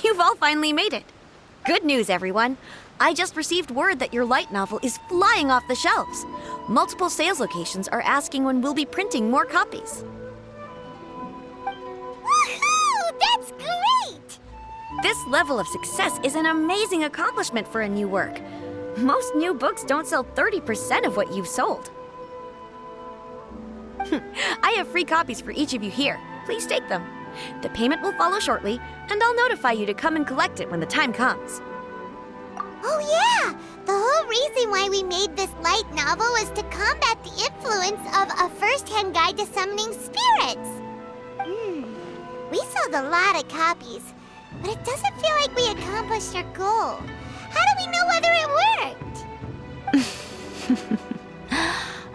You've all finally made it. Good news, everyone. I just received word that your light novel is flying off the shelves. Multiple sales locations are asking when we'll be printing more copies. Woohoo! That's great! This level of success is an amazing accomplishment for a new work. Most new books don't sell 30% of what you've sold. I have free copies for each of you here. Please take them. The payment will follow shortly, and I'll notify you to come and collect it when the time comes. Oh yeah! The whole reason why we made this light novel was to combat the influence of a first-hand guide to summoning spirits. We sold a lot of copies, but it doesn't feel like we accomplished our goal. How do we know whether it worked?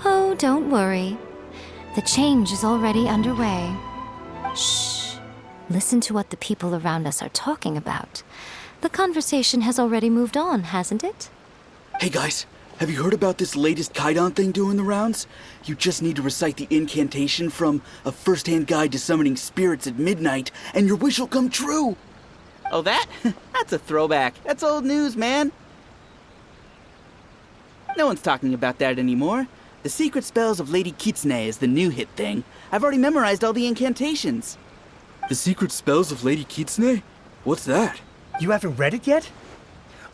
Oh, don't worry. The change is already underway. Shh. Listen to what the people around us are talking about. The conversation has already moved on, hasn't it? Hey guys, have you heard about this latest Kaidan thing doing the rounds? You just need to recite the incantation from A First-Hand Guide to Summoning Spirits at midnight, and your wish will come true! Oh, that? That's a throwback. That's old news, man. No one's talking about that anymore. The Secret Spells of Lady Kitsune is the new hit thing. I've already memorized all the incantations. The Secret Spells of Lady Kitsune? What's that? You haven't read it yet?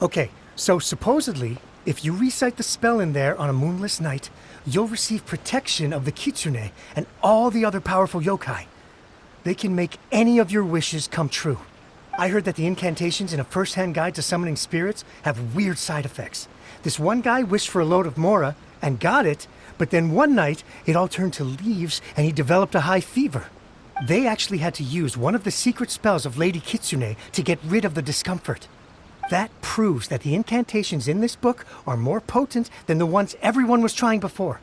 Okay, so supposedly, if you recite the spell in there on a moonless night, you'll receive protection of the Kitsune and all the other powerful yokai. They can make any of your wishes come true. I heard that the incantations in A First-Hand Guide to Summoning Spirits have weird side effects. This one guy wished for a load of mora and got it, but then one night it all turned to leaves and he developed a high fever. They actually had to use one of the secret spells of Lady Kitsune to get rid of the discomfort. That proves that the incantations in this book are more potent than the ones everyone was trying before.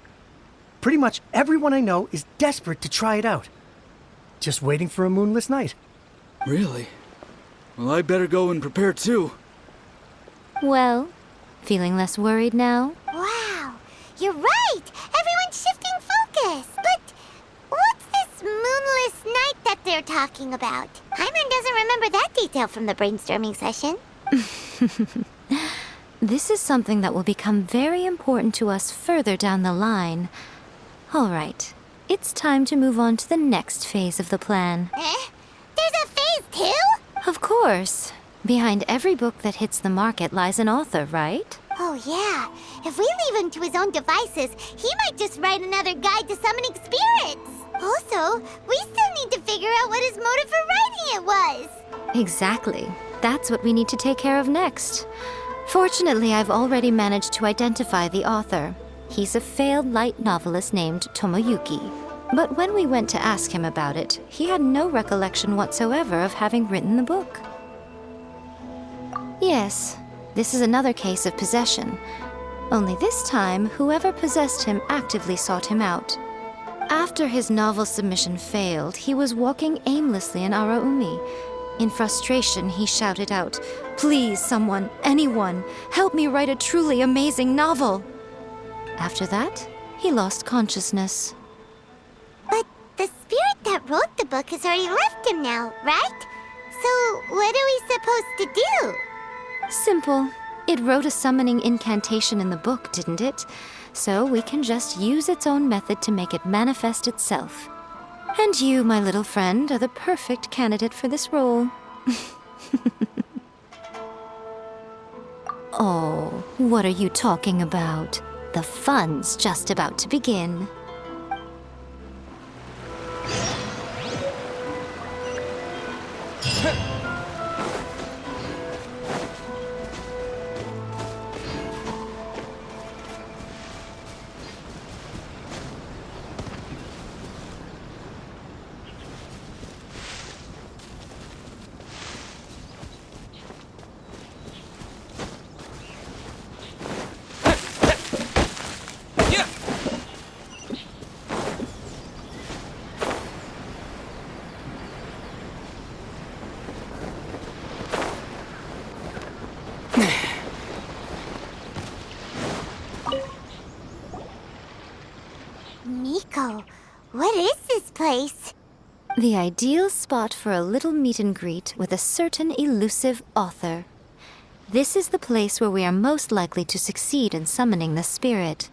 Pretty much everyone I know is desperate to try it out. Just waiting for a moonless night. Really? Well, I better go and prepare too. Well, feeling less worried now? Wow, you're right! Everyone's shifting focus! But what's this moonless night that they're talking about? Hyman doesn't remember that detail from the brainstorming session. This is something that will become very important to us further down the line. All right, it's time to move on to the next phase of the plan. There's a phase 2? Of course. Behind every book that hits the market lies an author, right? Oh yeah, if we leave him to his own devices, he might just write another guide to summoning spirits. Also, we still need to figure out what his motive for writing it was. Exactly. That's what we need to take care of next. Fortunately, I've already managed to identify the author. He's a failed light novelist named Tomoyuki. But when we went to ask him about it, he had no recollection whatsoever of having written the book. Yes, this is another case of possession. Only this time, whoever possessed him actively sought him out. After his novel submission failed, he was walking aimlessly in Araumi. In frustration, he shouted out, "Please, someone, anyone, help me write a truly amazing novel!" After that, he lost consciousness. But the spirit that wrote the book has already left him now, right? So what are we supposed to do? Simple. It wrote a summoning incantation in the book, didn't it? So we can just use its own method to make it manifest itself. And you, my little friend, are the perfect candidate for this role. Oh, what are you talking about? The fun's just about to begin. Miko, what is this place? The ideal spot for a little meet and greet with a certain elusive author. This is the place where we are most likely to succeed in summoning the spirit.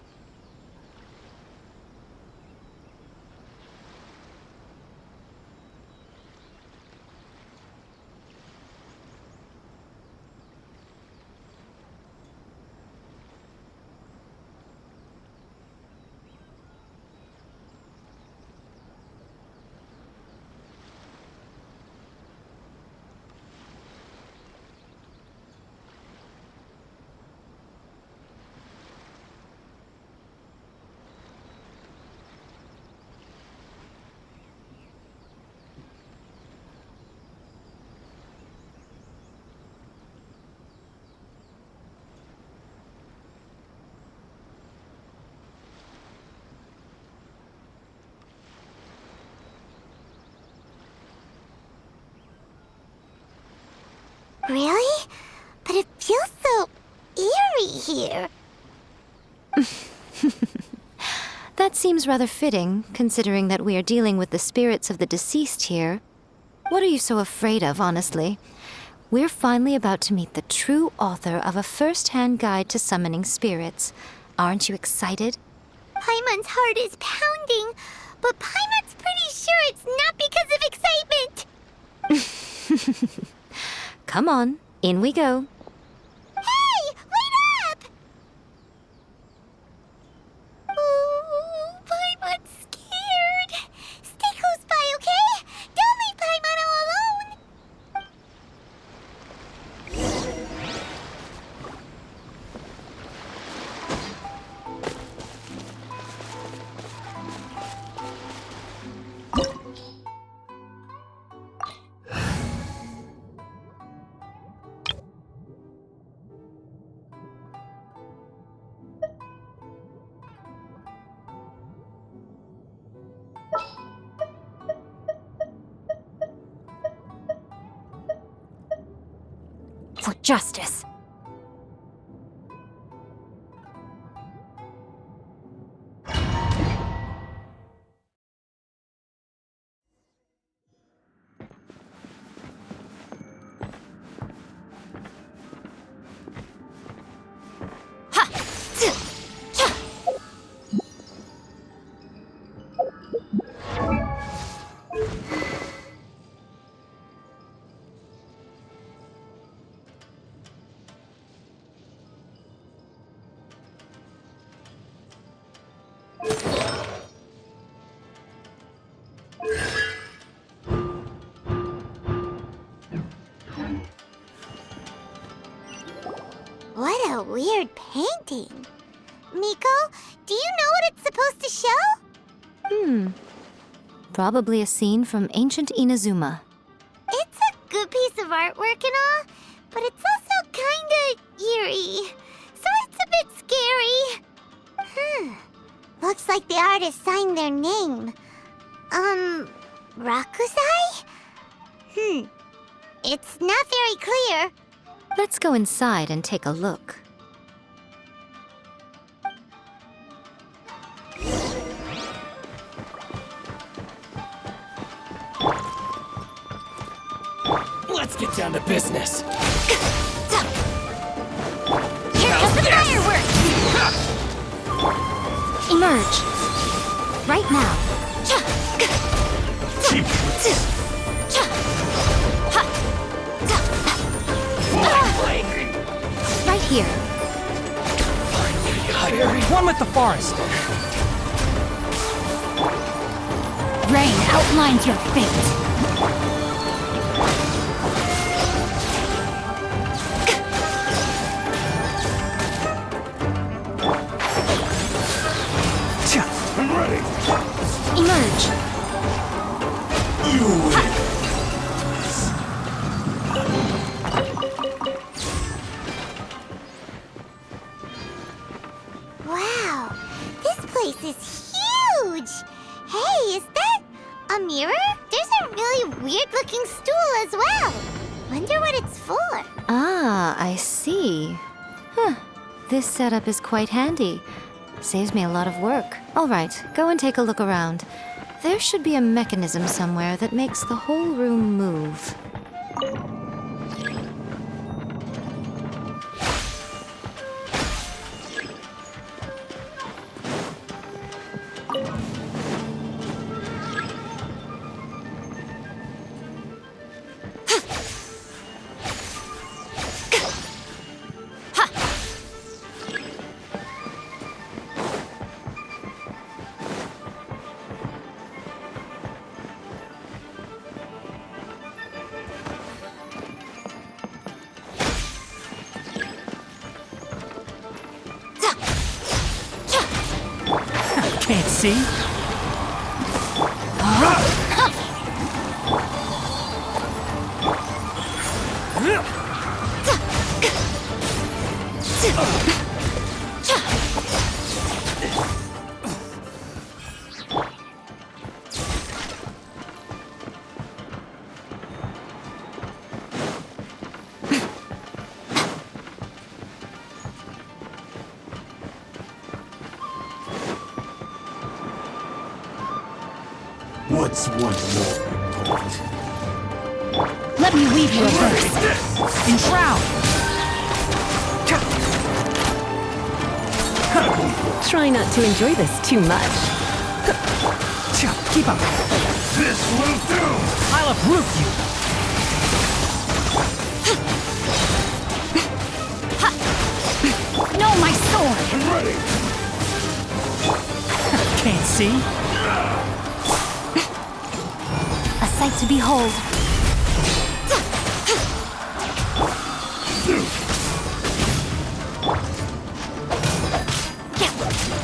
Really? But it feels so eerie here. That seems rather fitting, considering that we are dealing with the spirits of the deceased here. What are you so afraid of, honestly? We're finally about to meet the true author of a first-hand guide to summoning spirits. Aren't you excited? Paimon's heart is pounding, but Paimon's pretty sure it's not because of excitement. Come on, in we go. Hey, wait up! Ooh, Paimon's scared. Stay close by, okay? Don't leave Paimon all alone. For justice. What a weird painting. Miko, do you know what it's supposed to show? Probably a scene from ancient Inazuma. It's a good piece of artwork and all, but it's also kinda eerie. So it's a bit scary. Looks like the artist signed their name. Rakusai? It's not very clear. Let's go inside and take a look. Let's get down to business. Here comes the fireworks! Emerge! Right now. Right here. One with the forest. Rain outlines your fate. I'm ready. Emerge. You win. Wow, this place is huge! Hey, is that a mirror? There's a really weird-looking stool as well. Wonder what it's for. Ah, I see. Huh. This setup is quite handy. Saves me a lot of work. All right, go and take a look around. There should be a mechanism somewhere that makes the whole room move. Can't see? What's one more point? Let me weave you a verse. Enshroud! Try not to enjoy this too much. Keep up. This will do! I'll uproot you. No, my sword! I'm ready! Can't see? A sight to behold.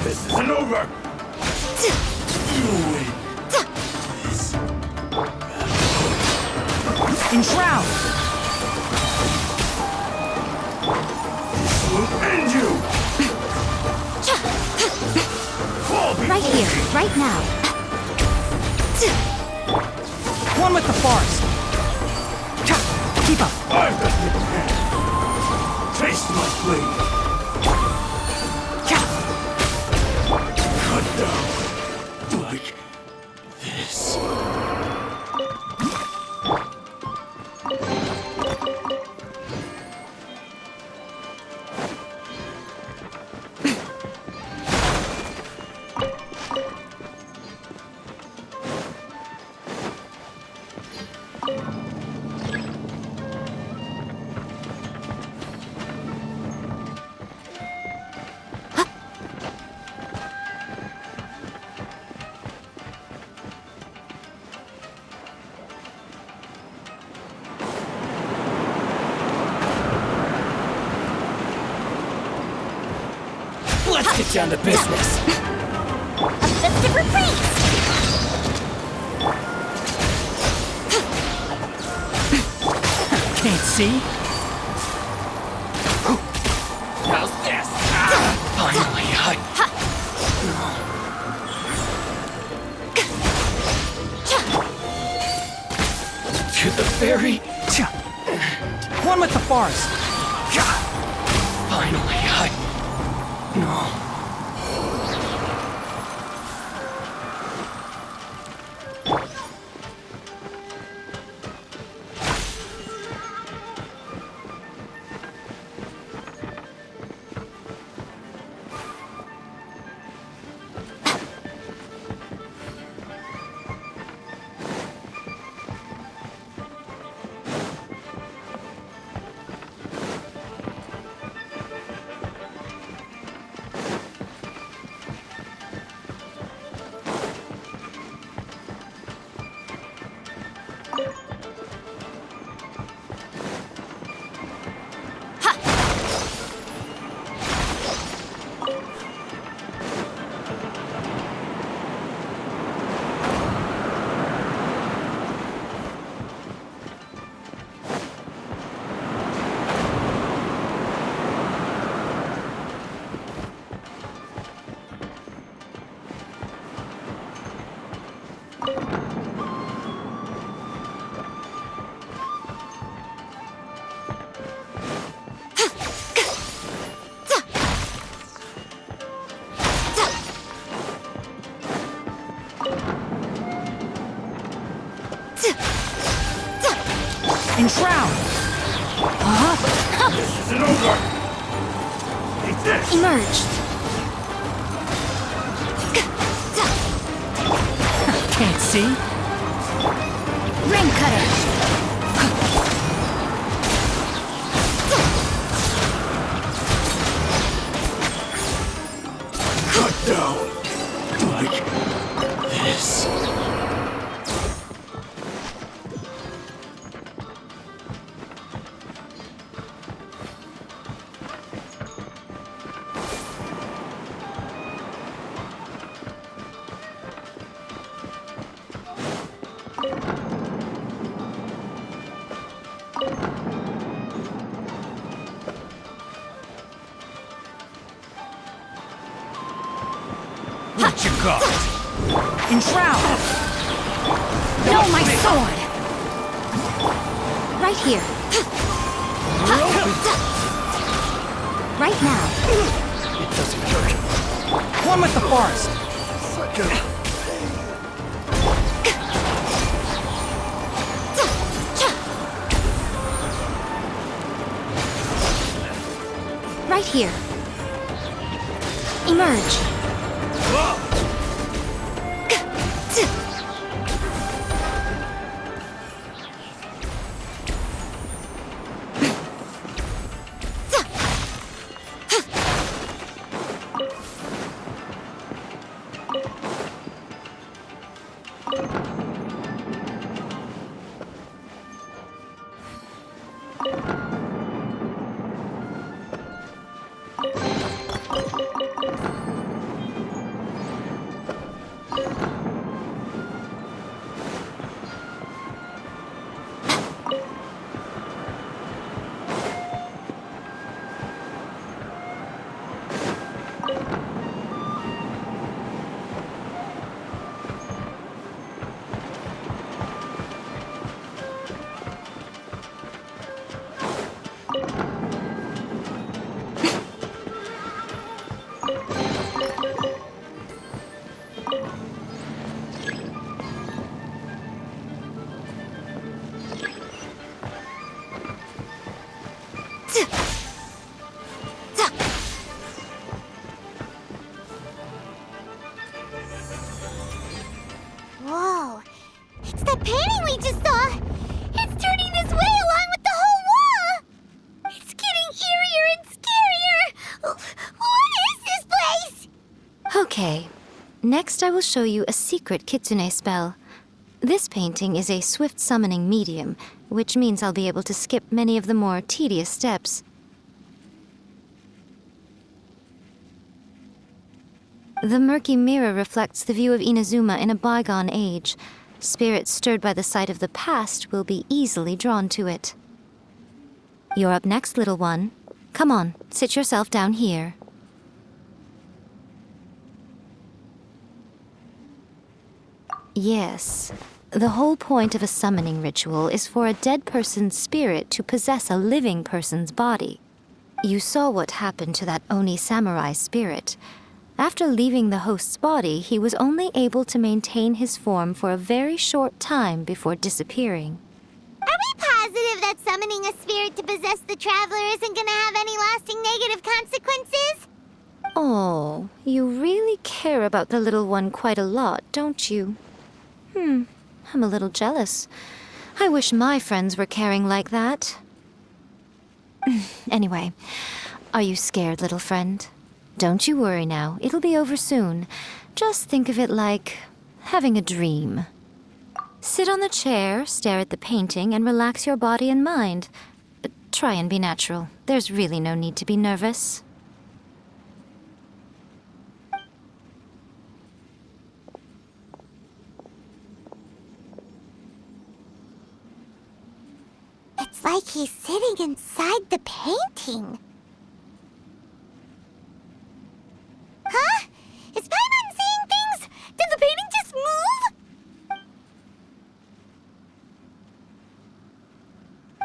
This isn't over! You win! Enshroud! This will end you! Fall Right before here, me. right now. One with the forest. Keep up. I've got the hand. Taste my blade. Cut down. Like this. Let's get down to business. A festive reprise! Can't see? How's this? Finally, to the very... One with the forest. Finally, No. Enshroud! This isn't over! Take this! Emerge! Can't see? Ring cutter! Cut down! Like this. What you got? Enshroud! No, my sword! Right here. Right now. It doesn't hurt. One with the forest! Such a... Right here. Emerge. Whoa. It's that painting we just saw. It's turning this way along with the whole wall. It's getting eerier and scarier. What is this place? Okay. Next, I will show you a secret kitsune spell. This painting is a swift summoning medium, which means I'll be able to skip many of the more tedious steps. The murky mirror reflects the view of Inazuma in a bygone age. Spirits stirred by the sight of the past will be easily drawn to it. You're up next, little one. Come on, sit yourself down here. Yes. The whole point of a summoning ritual is for a dead person's spirit to possess a living person's body. You saw what happened to that Oni samurai spirit. After leaving the host's body, he was only able to maintain his form for a very short time before disappearing. Are we positive that summoning a spirit to possess the traveler isn't gonna have any lasting negative consequences? Oh, you really care about the little one quite a lot, don't you? I'm a little jealous. I wish my friends were caring like that. Anyway, are you scared, little friend? Don't you worry now, it'll be over soon. Just think of it like having a dream. Sit on the chair, stare at the painting, and relax your body and mind. Try and be natural. There's really no need to be nervous. It's like he's sitting inside the painting. Huh? Is Paimon seeing things? Did the painting just move?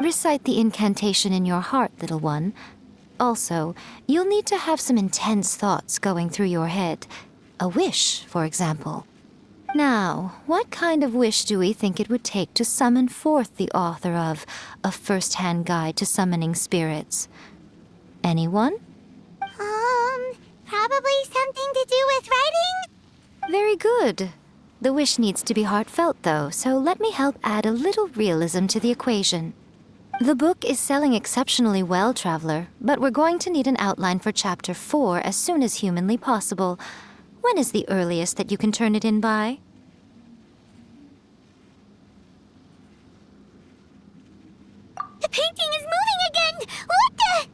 Recite the incantation in your heart, little one. Also, you'll need to have some intense thoughts going through your head. A wish, for example. Now, what kind of wish do we think it would take to summon forth the author of A First-Hand Guide to Summoning Spirits? Anyone? Probably something to do with writing? Very good. The wish needs to be heartfelt, though, so let me help add a little realism to the equation. The book is selling exceptionally well, Traveler, but we're going to need an outline for Chapter 4 as soon as humanly possible. When is the earliest that you can turn it in by? The painting is moving again! What the?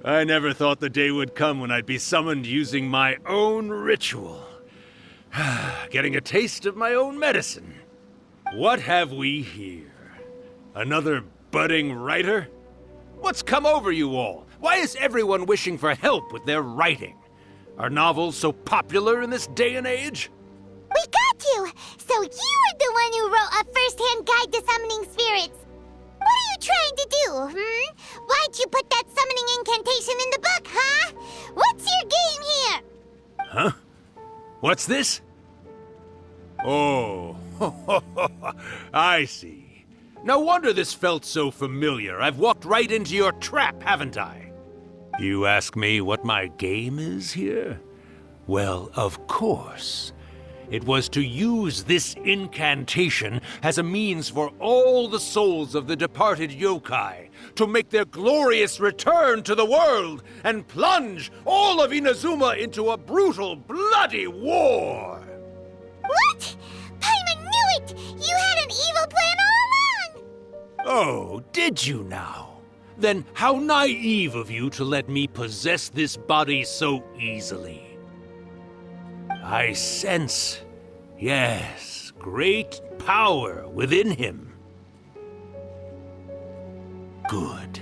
I never thought the day would come when I'd be summoned using my own ritual. Getting a taste of my own medicine. What have we here? Another budding writer? What's come over you all? Why is everyone wishing for help with their writing? Are novels so popular in this day and age? We got you! So you were the one who wrote A First-Hand Guide to Summoning Spirits. What are you trying to do, Why'd you put that summoning incantation in the book, huh? What's your game here? Huh? What's this? Oh, I see. No wonder this felt so familiar. I've walked right into your trap, haven't I? You ask me what my game is here? Well, of course. It was to use this incantation as a means for all the souls of the departed yokai to make their glorious return to the world and plunge all of Inazuma into a brutal, bloody war! What? Paimon knew it! You had an evil plan all along! Oh, did you now? Then how naive of you to let me possess this body so easily. I sense, yes, great power within him. Good.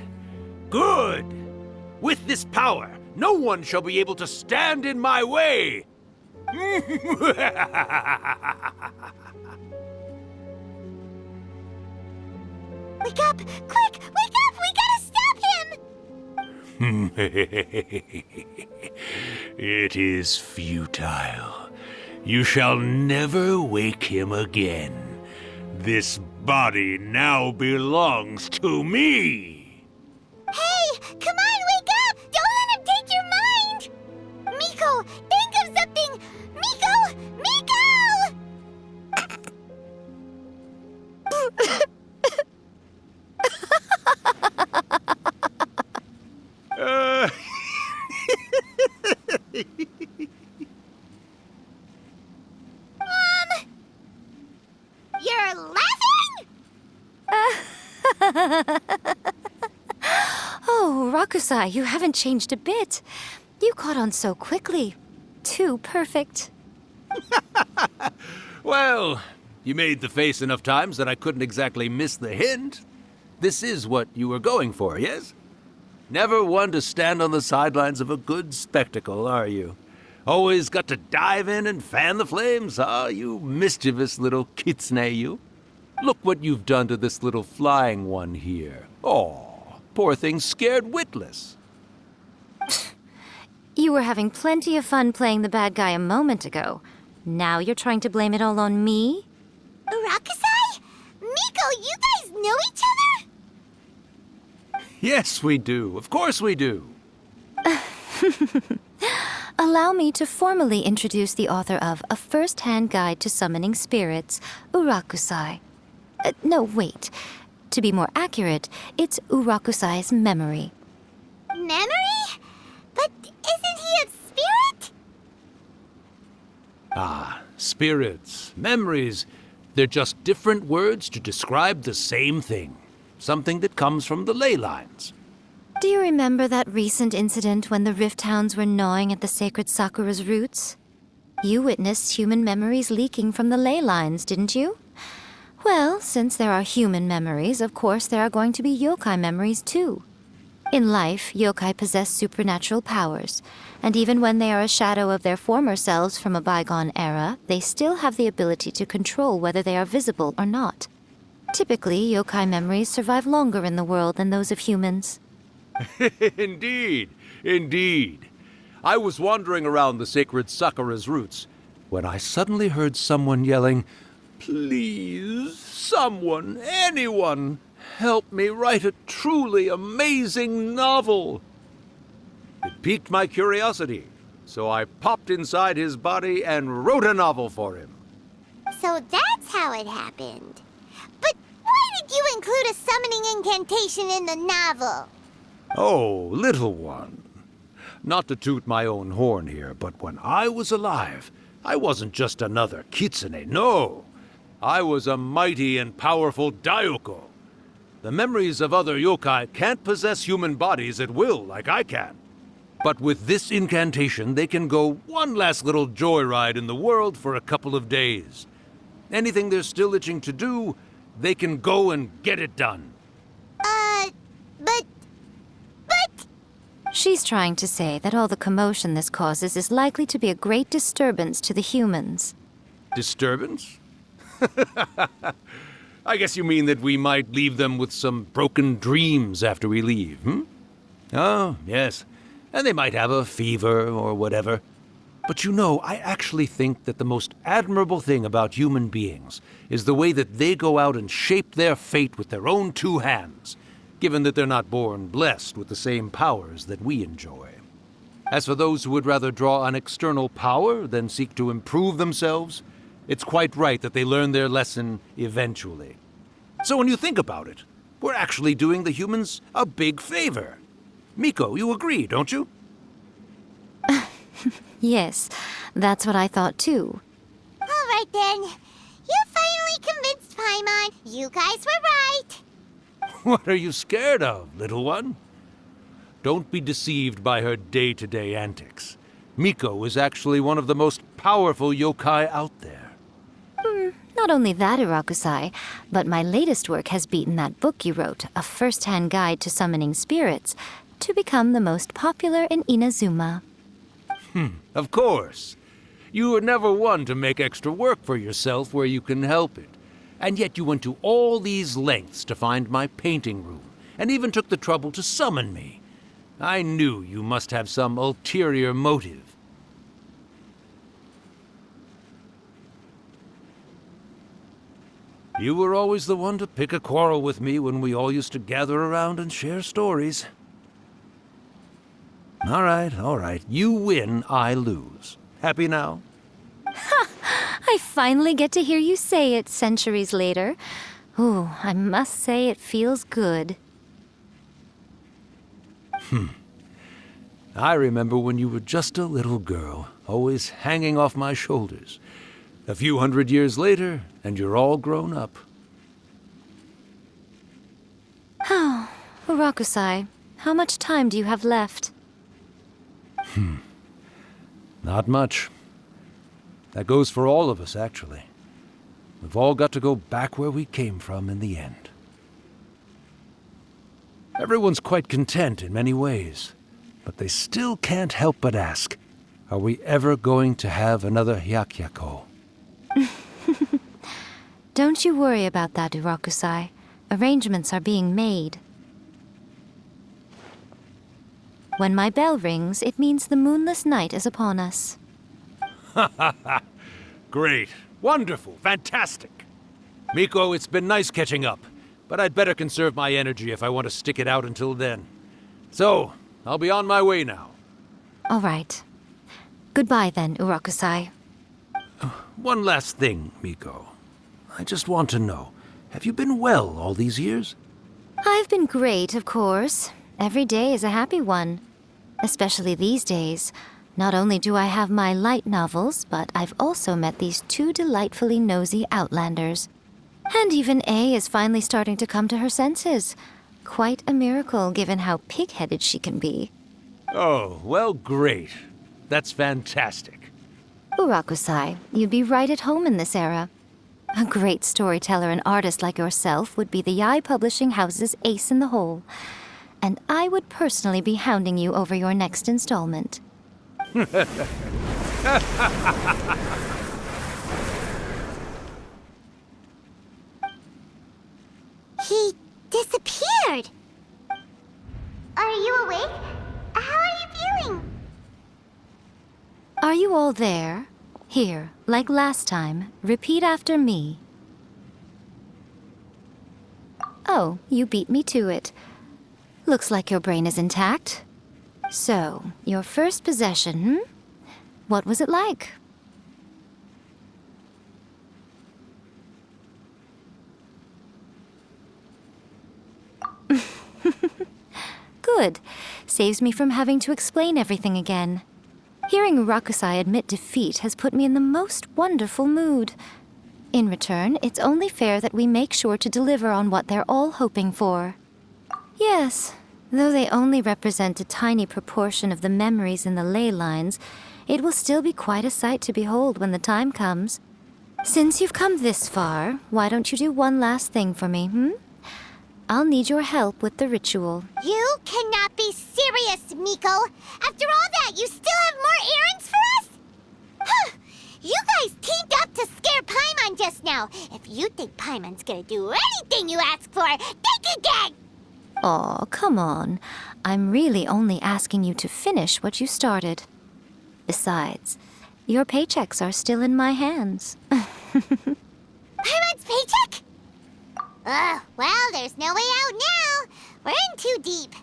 Good! With this power, no one shall be able to stand in my way! Wake up! Quick! Wake up! We gotta stop him! It is futile. You shall never wake him again. This body now belongs to me! Hey! Come on, wake up! Don't let him take your mind! Miko, think of something! Miko! Miko! You're laughing? Oh, Rakusai, you haven't changed a bit. You caught on so quickly. Too perfect. Well, you made the face enough times that I couldn't exactly miss the hint. This is what you were going for, yes? Never one to stand on the sidelines of a good spectacle, are you? Always got to dive in and fan the flames, huh? You mischievous little kitsune, you. Look what you've done to this little flying one here. Oh, poor thing's scared witless. You were having plenty of fun playing the bad guy a moment ago. Now you're trying to blame it all on me? Rakusai? Miko, you guys know each other? Yes, we do. Of course we do. Allow me to formally introduce the author of A First-Hand Guide to Summoning Spirits, Urakusai. No, wait. To be more accurate, it's Urakusai's memory. Memory? But isn't he a spirit? Ah, spirits, memories. They're just different words to describe the same thing. Something that comes from the ley lines. Do you remember that recent incident when the Rift Hounds were gnawing at the sacred Sakura's roots? You witnessed human memories leaking from the ley lines, didn't you? Well, since there are human memories, of course there are going to be yokai memories too. In life, yokai possess supernatural powers, and even when they are a shadow of their former selves from a bygone era, they still have the ability to control whether they are visible or not. Typically, yokai memories survive longer in the world than those of humans. Indeed, indeed. I was wandering around the sacred Sakura's roots when I suddenly heard someone yelling, "Please, someone, anyone, help me write a truly amazing novel." It piqued my curiosity, so I popped inside his body and wrote a novel for him. So that's how it happened. But why did you include a summoning incantation in the novel? Oh, little one. Not to toot my own horn here, but when I was alive, I wasn't just another kitsune, no. I was a mighty and powerful Daiyoko. The memories of other yokai can't possess human bodies at will like I can. But with this incantation, they can go one last little joyride in the world for a couple of days. Anything they're still itching to do, they can go and get it done. But... She's trying to say that all the commotion this causes is likely to be a great disturbance to the humans. Disturbance? I guess you mean that we might leave them with some broken dreams after we leave, hmm? Oh, yes. And they might have a fever or whatever. But you know, I actually think that the most admirable thing about human beings is the way that they go out and shape their fate with their own two hands, given that they're not born blessed with the same powers that we enjoy. As for those who would rather draw on external power than seek to improve themselves, it's quite right that they learn their lesson eventually. So when you think about it, we're actually doing the humans a big favor. Miko, you agree, don't you? Yes, that's what I thought too. All right then. You finally convinced Paimon. You guys were right. What are you scared of, little one? Don't be deceived by her day-to-day antics. Miko is actually one of the most powerful yokai out there. Not only that, Irakusai, but my latest work has beaten that book you wrote, A First-Hand Guide to Summoning Spirits, to become the most popular in Inazuma. Of course. You were never one to make extra work for yourself where you can help it. And yet you went to all these lengths to find my painting room, and even took the trouble to summon me. I knew you must have some ulterior motive. You were always the one to pick a quarrel with me when we all used to gather around and share stories. All right. You win, I lose. Happy now? I finally get to hear you say it centuries later. Ooh, I must say it feels good. I remember when you were just a little girl, always hanging off my shoulders. A few hundred years later, and you're all grown up. Oh, Urakusai, how much time do you have left? Not much. That goes for all of us, actually. We've all got to go back where we came from in the end. Everyone's quite content in many ways, but they still can't help but ask, are we ever going to have another Hyakyako? Don't you worry about that, Urakusai. Arrangements are being made. When my bell rings, it means the moonless night is upon us. Great. Wonderful. Fantastic. Miko, it's been nice catching up, but I'd better conserve my energy if I want to stick it out until then. So, I'll be on my way now. All right. Goodbye then, Urakusai. One last thing, Miko. I just want to know, have you been well all these years? I've been great, of course. Every day is a happy one. Especially these days. Not only do I have my light novels, but I've also met these two delightfully nosy outlanders. And even A is finally starting to come to her senses. Quite a miracle, given how pig-headed she can be. Oh, well, great. That's fantastic. Urakusai, you'd be right at home in this era. A great storyteller and artist like yourself would be the Yae Publishing House's ace in the hole. And I would personally be hounding you over your next installment. He disappeared. Are you awake? How are you feeling? Are you all there? Here, like last time, repeat after me. Oh, you beat me to it. Looks like your brain is intact. So, your first possession, What was it like? Good. Saves me from having to explain everything again. Hearing Rakusai admit defeat has put me in the most wonderful mood. In return, it's only fair that we make sure to deliver on what they're all hoping for. Yes, though they only represent a tiny proportion of the memories in the ley lines, it will still be quite a sight to behold when the time comes. Since you've come this far, why don't you do one last thing for me, I'll need your help with the ritual. You cannot be serious, Miko! After all that, you still have more errands for us? Huh. You guys teamed up to scare Paimon just now. If you think Paimon's gonna do anything you ask for, think again! Aw, come on. I'm really only asking you to finish what you started. Besides, your paychecks are still in my hands. Paimon's paycheck? Well, there's no way out now. We're in too deep.